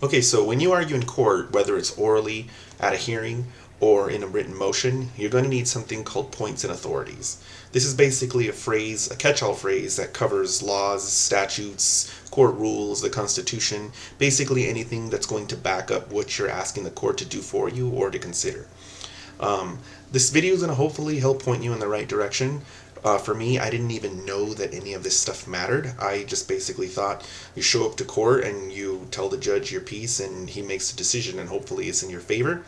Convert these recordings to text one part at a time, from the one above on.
Okay, so when you argue in court, whether it's orally at a hearing or in a written motion, you're going to need something called points and authorities. This is basically a phrase, a catch-all phrase that covers laws, statutes, court rules, the Constitution, basically anything that's going to back up what you're asking the court to do for you or to consider. This video is going to hopefully help point you in the right direction. For me, I didn't even know that any of this stuff mattered. I just basically thought you show up to court and you tell the judge your piece and he makes a decision and hopefully it's in your favor.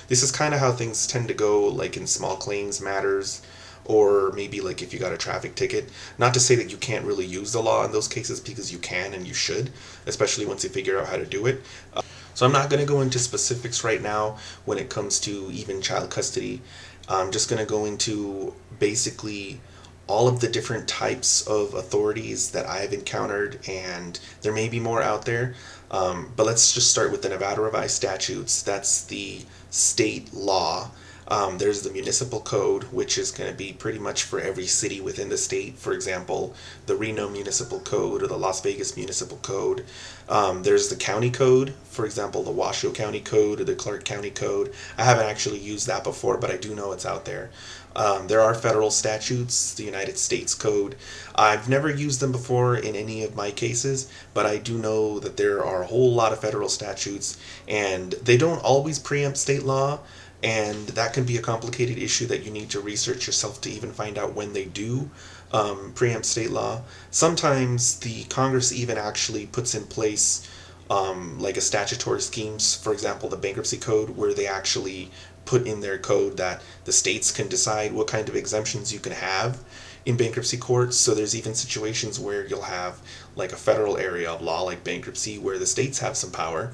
This is kind of how things tend to go, like in small claims matters, or maybe like if you got a traffic ticket. Not to say that you can't really use the law in those cases, because you can and you should, especially once you figure out how to do it. So I'm not going to go into specifics right now when it comes to even child custody. I'm just going to go into basically all of the different types of authorities that I've encountered, and there may be more out there. But let's just start with the Nevada Revised Statutes. That's the state law. There's the municipal code, which is going to be pretty much for every city within the state. For example, the Reno Municipal Code or the Las Vegas Municipal Code. There's the county code, for example, the Washoe County Code or the Clark County Code. I haven't actually used that before, but I do know it's out there. There are federal statutes, the United States Code. I've never used them before in any of my cases, but I do know that there are a whole lot of federal statutes, and they don't always preempt state law. And that can be a complicated issue that you need to research yourself to even find out when they do preempt state law. Sometimes the Congress even actually puts in place like a statutory schemes, for example, the bankruptcy code, where they actually put in their code that the states can decide what kind of exemptions you can have in bankruptcy courts. So there's even situations where you'll have like a federal area of law like bankruptcy where the states have some power.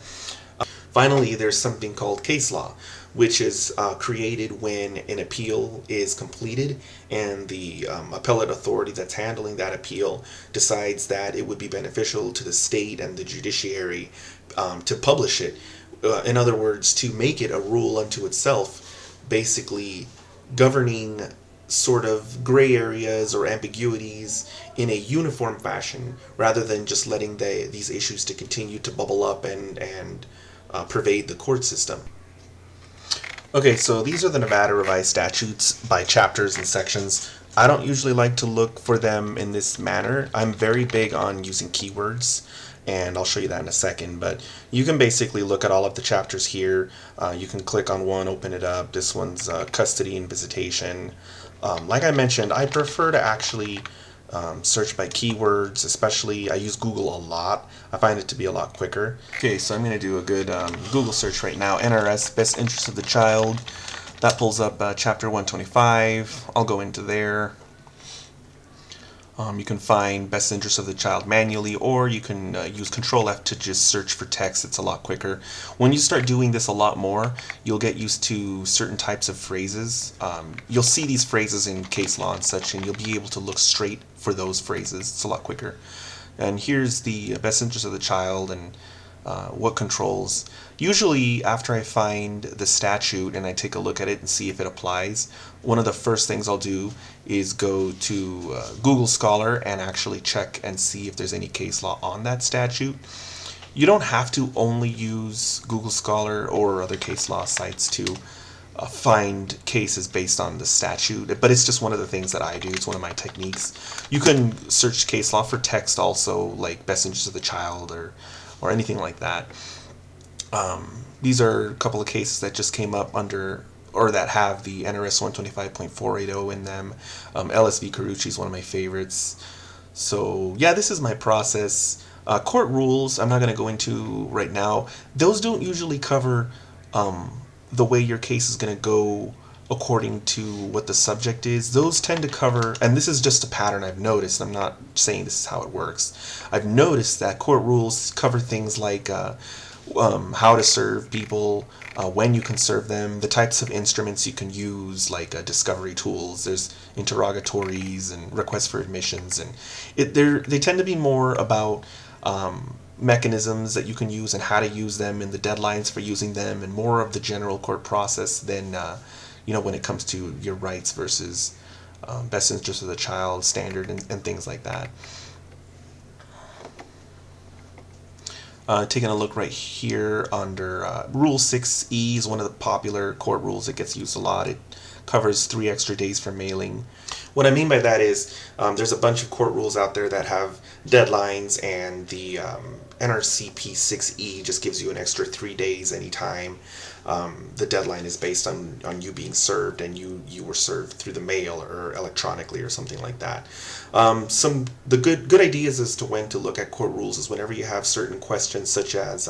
Finally, there's something called case law, which is created when an appeal is completed and the appellate authority that's handling that appeal decides that it would be beneficial to the state and the judiciary to publish it. In other words, to make it a rule unto itself, basically governing sort of gray areas or ambiguities in a uniform fashion, rather than just letting these issues to continue to bubble up and pervade the court system. Okay, so these are the Nevada Revised Statutes by chapters and sections. I don't usually like to look for them in this manner. I'm very big on using keywords, and I'll show you that in a second, but you can basically look at all of the chapters here. You can click on one, open it up. This one's custody and visitation. Like I mentioned, I prefer to actually search by keywords, especially I use Google a lot. I find it to be a lot quicker. Okay, so I'm going to do a good Google search right now. NRS, Best Interest of the Child. That pulls up Chapter 125. I'll go into there. You can find Best Interest of the Child manually, or you can use Control F to just search for text. It's a lot quicker. When you start doing this a lot more, you'll get used to certain types of phrases. You'll see these phrases in case law and such, and you'll be able to look straight for those phrases. It's a lot quicker. And here's the Best Interest of the Child and what controls. Usually after I find the statute and I take a look at it and see if it applies, one of the first things I'll do is go to Google Scholar and actually check and see if there's any case law on that statute. You don't have to only use Google Scholar or other case law sites to find cases based on the statute, but it's just one of the things that I do. It's one of my techniques. You can search case law for text also, like Best Interest of the Child or anything like that. These are a couple of cases that just came up under, or that have the NRS 125.480 in them. LSV Carucci is one of my favorites. So yeah, this is my process. Court rules, I'm not going to go into right now. Those don't usually cover the way your case is going to go according to what the subject is. Those tend to cover, and this is just a pattern I've noticed, I'm not saying this is how it works. I've noticed that court rules cover things like how to serve people, when you can serve them, the types of instruments you can use, like discovery tools. There's interrogatories and requests for admissions, and they tend to be more about mechanisms that you can use and how to use them and the deadlines for using them, and more of the general court process than when it comes to your rights versus best interest of the child standard and things like that. Taking a look right here under Rule 6E is one of the popular court rules that gets used a lot. It covers 3 extra days for mailing. What I mean by that is there's a bunch of court rules out there that have deadlines, and the NRCP 6E just gives you an extra 3 days anytime the deadline is based on you being served, and you were served through the mail or electronically or something like that. The good ideas as to when to look at court rules is whenever you have certain questions such as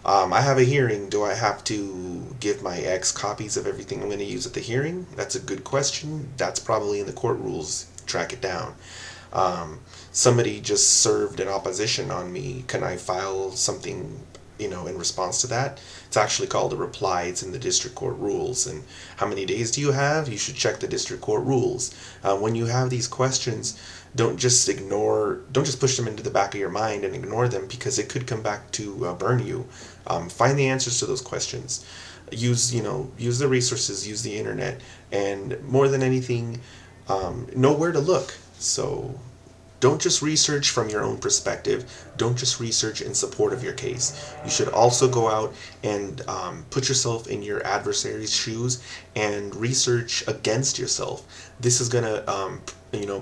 I have a hearing. Do I have to give my ex copies of everything I'm going to use at the hearing? That's a good question. That's probably in the court rules. Track it down. Somebody just served an opposition on me. Can I file something, in response to that? It's actually called a reply. It's in the district court rules. And how many days do you have? You should check the district court rules. When you have these questions, don't just push them into the back of your mind and ignore them, because it could come back to burn you. Find the answers to those questions. Use the resources, use the internet, and more than anything, know where to look. So don't just research from your own perspective. Don't just research in support of your case. You should also go out and put yourself in your adversary's shoes and research against yourself. This is gonna,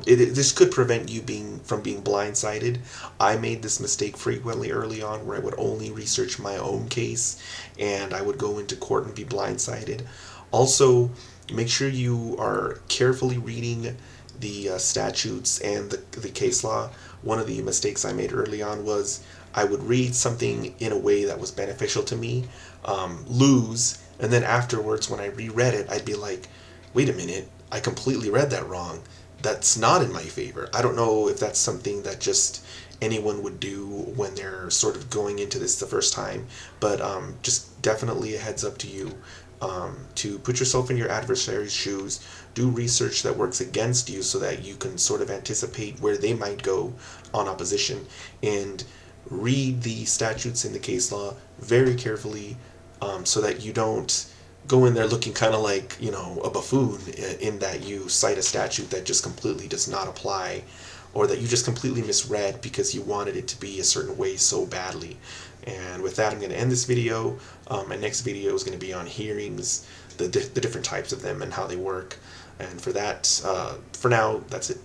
this could prevent you from being blindsided. I made this mistake frequently early on, where I would only research my own case, and I would go into court and be blindsided. Also, make sure you are carefully reading the statutes and the case law. One of the mistakes I made early on was I would read something in a way that was beneficial to me, lose, and then afterwards when I reread it, I'd be like, wait a minute, I completely read that wrong. That's not in my favor. I don't know if that's something that just anyone would do when they're sort of going into this the first time, but just definitely a heads up to you. To put yourself in your adversary's shoes, do research that works against you so that you can sort of anticipate where they might go on opposition, and read the statutes in the case law very carefully, so that you don't go in there looking kind of like, a buffoon, in that you cite a statute that just completely does not apply, or that you just completely misread because you wanted it to be a certain way so badly. And with that, I'm going to end this video. My next video is going to be on hearings, the different types of them and how they work. And for that, for now, that's it.